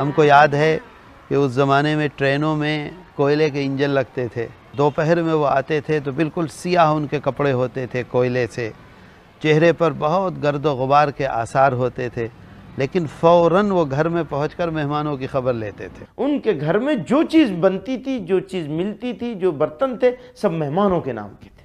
ہم کو یاد ہے کہ اس زمانے میں ٹرینوں میں کوئلے کے انجن لگتے تھے، دوپہر میں وہ آتے تھے تو بالکل سیاہ ان کے کپڑے ہوتے تھے کوئلے سے، چہرے پر بہت گرد و غبار کے آثار ہوتے تھے، لیکن فوراً وہ گھر میں پہنچ کر مہمانوں کی خبر لیتے تھے۔ ان کے گھر میں جو چیز بنتی تھی، جو چیز ملتی تھی، جو برتن تھے، سب مہمانوں کے نام کے تھے،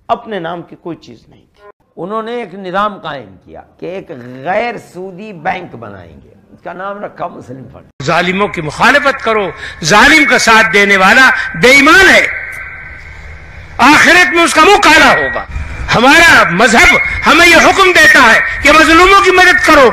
اپنے نام کی کوئی چیز نہیں تھی۔ انہوں نے ایک نظام قائم کیا کہ ایک غیر سودی بینک بنائیں گے، اس کا نام رکھا مسلم فنڈ۔ ظالموں کی مخالفت کرو، ظالم کا ساتھ دینے والا بے ایمان ہے، آخرت میں اس کا منہ کالا ہوگا۔ ہمارا مذہب ہمیں یہ حکم دیتا ہے کہ مظلوموں کی مدد کرو۔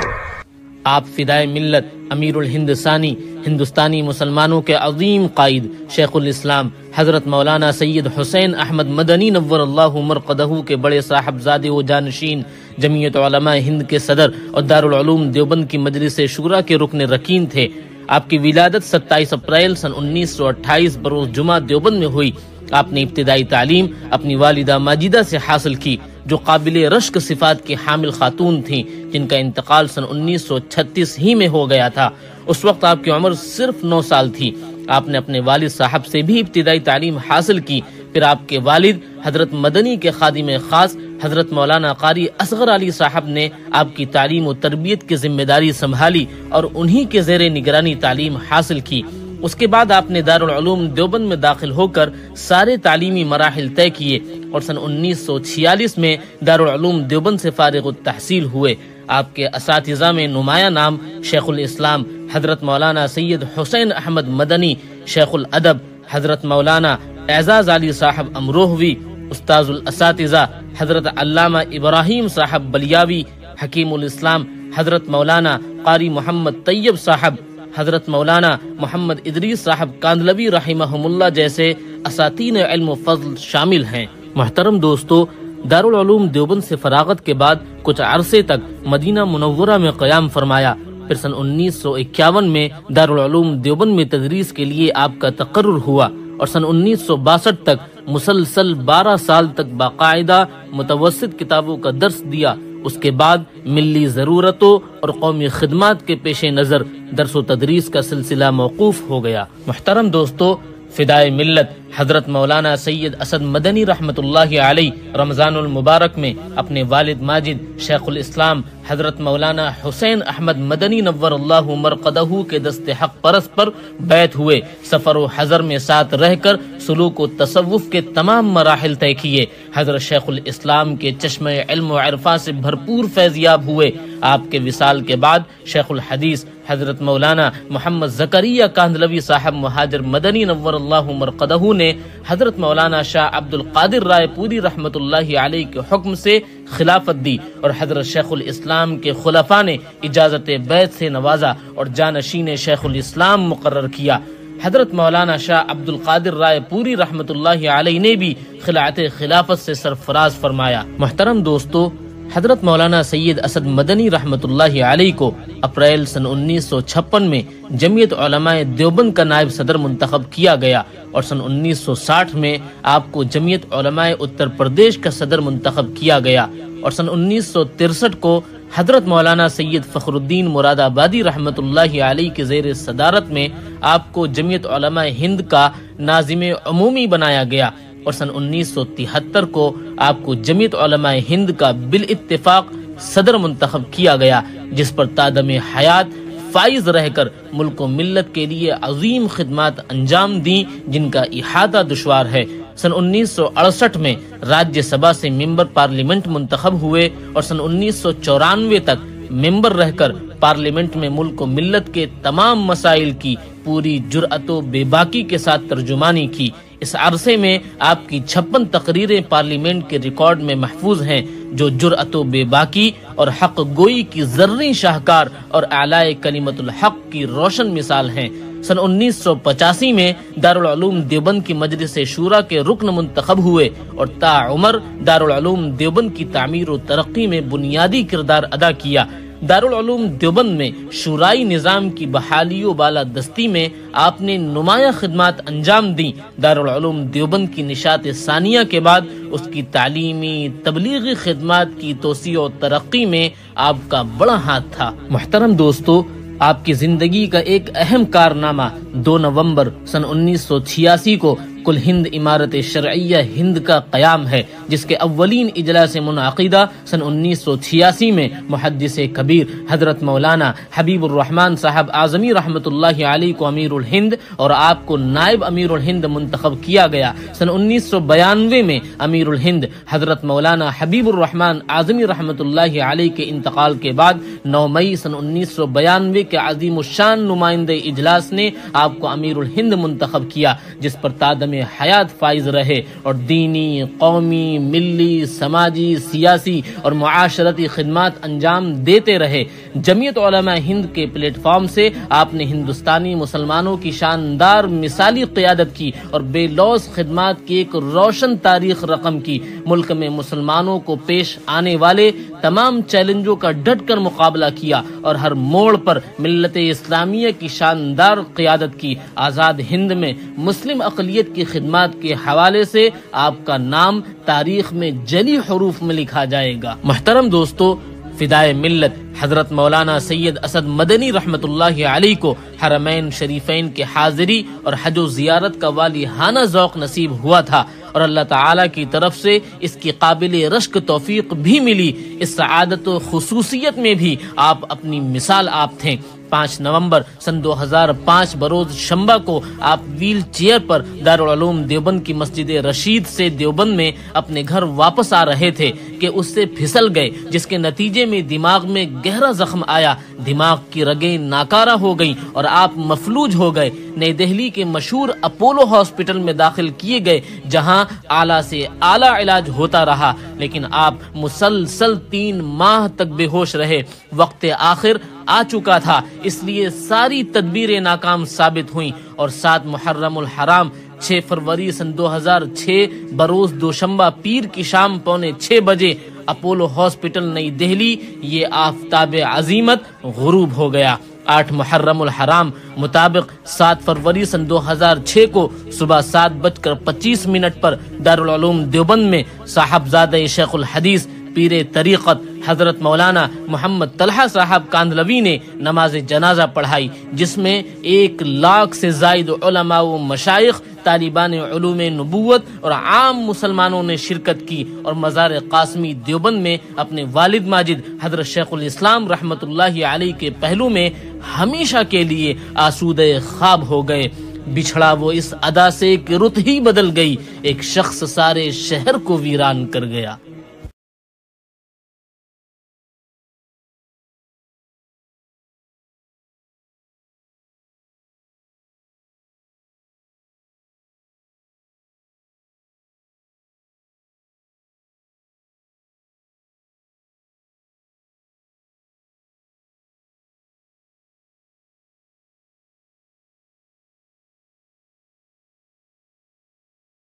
آپ فدائے ملت امیر الہند ثانی، ہندوستانی مسلمانوں کے عظیم قائد شیخ الاسلام حضرت مولانا سید حسین احمد مدنی نور اللہ مرقدہ کے بڑے صاحبزادے و جانشین، جمعیت علماء ہند کے صدر اور دارالعلوم دیوبند کی مجلس شورا کے رکن رکین تھے۔ آپ کی ولادت 27 اپریل سن 1928 بروز جمعہ دیوبند میں ہوئی۔ آپ نے ابتدائی تعلیم اپنی والدہ ماجدہ سے حاصل کی، جو قابل رشک صفات کی حامل خاتون تھیں، جن کا انتقال سن 1936 ہی میں ہو گیا تھا۔ اس وقت آپ کی عمر صرف 9 سال تھی۔ آپ نے اپنے والد صاحب سے بھی ابتدائی تعلیم حاصل کی۔ پھر آپ کے والد حضرت مدنی کے خادم خاص حضرت مولانا قاری اصغر علی صاحب نے آپ کی تعلیم و تربیت کی ذمہ داری سنبھالی اور انہی کے زیر نگرانی تعلیم حاصل کی۔ اس کے بعد آپ نے دارالعلوم دیوبند میں داخل ہو کر سارے تعلیمی مراحل طے کیے اور سن 1946 میں دارالعلوم دیوبند سے فارغ التحصیل ہوئے۔ آپ کے اساتذہ میں نمایاں نام شیخ الاسلام حضرت مولانا سید حسین احمد مدنی، شیخ الادب حضرت مولانا اعزاز علی صاحب امروہوی، استاذ الاساتذہ حضرت علامہ ابراہیم صاحب بلیاوی، حکیم الاسلام حضرت مولانا قاری محمد طیب صاحب، حضرت مولانا محمد ادریس صاحب کاندلوی رحمہم اللہ جیسے اساتین علم و فضل شامل ہیں۔ محترم دوستو، دارالعلوم دیوبند سے فراغت کے بعد کچھ عرصے تک مدینہ منورہ میں قیام فرمایا۔ پھر سن 1951 میں دارالعلوم دیوبند میں تدریس کے لیے آپ کا تقرر ہوا اور سن 1962 تک مسلسل 12 سال تک باقاعدہ متوسط کتابوں کا درس دیا۔ اس کے بعد ملی ضرورتوں اور قومی خدمات کے پیش نظر درس و تدریس کا سلسلہ موقوف ہو گیا۔ محترم دوستو، فدائے ملت حضرت مولانا سید اسد مدنی رحمت اللہ علیہ رمضان المبارک میں اپنے والد ماجد شیخ الاسلام حضرت مولانا حسین احمد مدنی نور اللہ مرقدہ کے دست حق پرست پر بیعت ہوئے۔ سفر و حضر میں ساتھ رہ کر سلوک و تصوف کے تمام مراحل طے کیے۔ حضرت شیخ الاسلام کے چشمہ علم و عرفاں سے بھرپور فیضیاب ہوئے۔ آپ کے وصال کے بعد شیخ الحدیث حضرت مولانا محمد زکریا کاندلوی صاحب مہاجر مدنی نور اللہ مرقدہ نے حضرت مولانا شاہ عبد القادر رائے پوری رحمت اللہ علیہ کے حکم سے خلافت دی اور حضرت شیخ الاسلام کے خلفاء نے اجازت بیعت سے نوازا اور جانشین شیخ الاسلام مقرر کیا۔ حضرت مولانا شاہ عبد القادر رائے پوری رحمت اللہ علیہ نے بھی خلعت خلافت سے سرفراز فرمایا۔ محترم دوستو، حضرت مولانا سید اسد مدنی رحمت اللہ علیہ کو اپریل سن 1956 میں جمعیت علماء دیوبند کا نائب صدر منتخب کیا گیا اور سن 1960 میں آپ کو جمعیت علماء اتر پردیش کا صدر منتخب کیا گیا اور سن 1963 کو حضرت مولانا سید فخر الدین مراد آبادی رحمت اللہ علیہ کے زیر صدارت میں آپ کو جمعیت علماء ہند کا ناظم عمومی بنایا گیا اور سن 1973 کو آپ کو جمعیت علماء ہند کا بالاتفاق صدر منتخب کیا گیا، جس پر تادم حیات فائز رہ کر ملک و ملت کے لیے عظیم خدمات انجام دیں، جن کا احاطہ دشوار ہے۔ سن 1968 میں راجیہ سبھا سے ممبر پارلیمنٹ منتخب ہوئے اور سن 1994 تک ممبر رہ کر پارلیمنٹ میں ملک و ملت کے تمام مسائل کی پوری جرأت و بے باکی کے ساتھ ترجمانی کی۔ اس عرصے میں آپ کی 56 تقریریں پارلیمنٹ کے ریکارڈ میں محفوظ ہیں، جو جرأت و بے باکی اور حق گوئی کی زرعی شاہکار اور اعلاء کلمت الحق کی روشن مثال ہیں۔ سن 1985 میں دارالعلوم دیوبند کی مجلس شورا کے رکن منتخب ہوئے اور تا عمر دارالعلوم دیوبند کی تعمیر و ترقی میں بنیادی کردار ادا کیا۔ دارالعلوم دیوبند میں شورائی نظام کی بحالی و بالادستی میں آپ نے نمایاں خدمات انجام دیں۔ دارالعلوم دیوبند کی نشاط ثانیہ کے بعد اس کی تعلیمی تبلیغی خدمات کی توسیع و ترقی میں آپ کا بڑا ہاتھ تھا۔ محترم دوستو، آپ کی زندگی کا ایک اہم کارنامہ 2 نومبر سن 1986 کو کل ہند امارت شرعیہ ہند کا قیام ہے، جس کے اولین اجلاس منعقدہ سن 1986 میں محدث کبیر حضرت مولانا حبیب الرحمن صاحب اعظمی رحمۃ اللہ علیہ کو امیر الہند اور آپ کو نائب امیر الہند منتخب کیا گیا۔ سن 1992 میں امیر الہند حضرت مولانا حبیب الرحمن اعظمی رحمۃ اللہ علیہ کے انتقال کے بعد 9 مئی سن 1992 کے عظیم الشان نمائندہ اجلاس نے آپ کو امیر الہند منتخب کیا، جس پر تادم حیات فائز رہے اور دینی، قومی، ملی، سماجی، سیاسی اور معاشرتی خدمات انجام دیتے رہے۔ جمعیت علماء ہند کے پلیٹ فارم سے آپ نے ہندوستانی مسلمانوں کی شاندار مثالی قیادت کی اور بے لوث خدمات کی ایک روشن تاریخ رقم کی۔ ملک میں مسلمانوں کو پیش آنے والے تمام چیلنجوں کا ڈٹ کر مقابلہ کیا اور ہر موڑ پر ملت اسلامیہ کی شاندار قیادت کی۔ آزاد ہند میں مسلم اقلیت کی خدمات کے حوالے سے آپ کا نام تاریخ میں جلی حروف میں لکھا جائے گا۔ محترم دوستو، فدائے ملت حضرت مولانا سید اسد مدنی رحمت اللہ علیہ کو حرمین شریفین کے حاضری اور حج و زیارت کا والیانہ ذوق نصیب ہوا تھا اور اللہ تعالیٰ کی طرف سے اس کی قابل رشک توفیق بھی ملی۔ اس سعادت و خصوصیت میں بھی آپ اپنی مثال آپ تھے۔ 5 نومبر سن 2005 بروز شنبہ کو آپ ویل چیئر پر دارالعلوم دیوبند کی مسجد رشید سے دیوبند میں اپنے گھر واپس آ رہے تھے کہ اس سے پھسل گئے، جس کے نتیجے میں دماغ میں گہرا زخم آیا، دماغ کی رگیں ناکارہ ہو گئیں اور آپ مفلوج ہو گئے۔ نئی دہلی کے مشہور اپولو ہاسپٹل میں داخل کیے گئے، جہاں اعلیٰ سے اعلیٰ علاج ہوتا رہا، لیکن آپ مسلسل 3 ماہ تک بے ہوش رہے۔ وقت آخر آ چکا تھا، اس لیے ساری تدبیریں ناکام ثابت ہوئیں اور 7 محرم الحرام 6 فروری سن 2006 بروز دوشنبہ پیر کی شام 5:45 بجے اپولو ہاسپٹل نئی دہلی یہ آفتاب عظیمت غروب ہو گیا۔ 8 محرم الحرام مطابق 7 فروری سن 2006 کو صبح 7:25 پر دارالعلوم دیوبند میں صاحبزادہ شیخ الحدیث پیر طریقت حضرت مولانا محمد طلحہ صاحب کاندلوی نے نماز جنازہ پڑھائی، جس میں 1 لاکھ سے زائد علماء و مشائخ، طالبان علوم نبوت اور عام مسلمانوں نے شرکت کی اور مزار قاسمی دیوبند میں اپنے والد ماجد حضرت شیخ الاسلام رحمت اللہ علیہ کے پہلو میں ہمیشہ کے لیے آسودہ خواب ہو گئے۔ بچھڑا وہ اس ادا سے کہ رت ہی بدل گئی، ایک شخص سارے شہر کو ویران کر گیا۔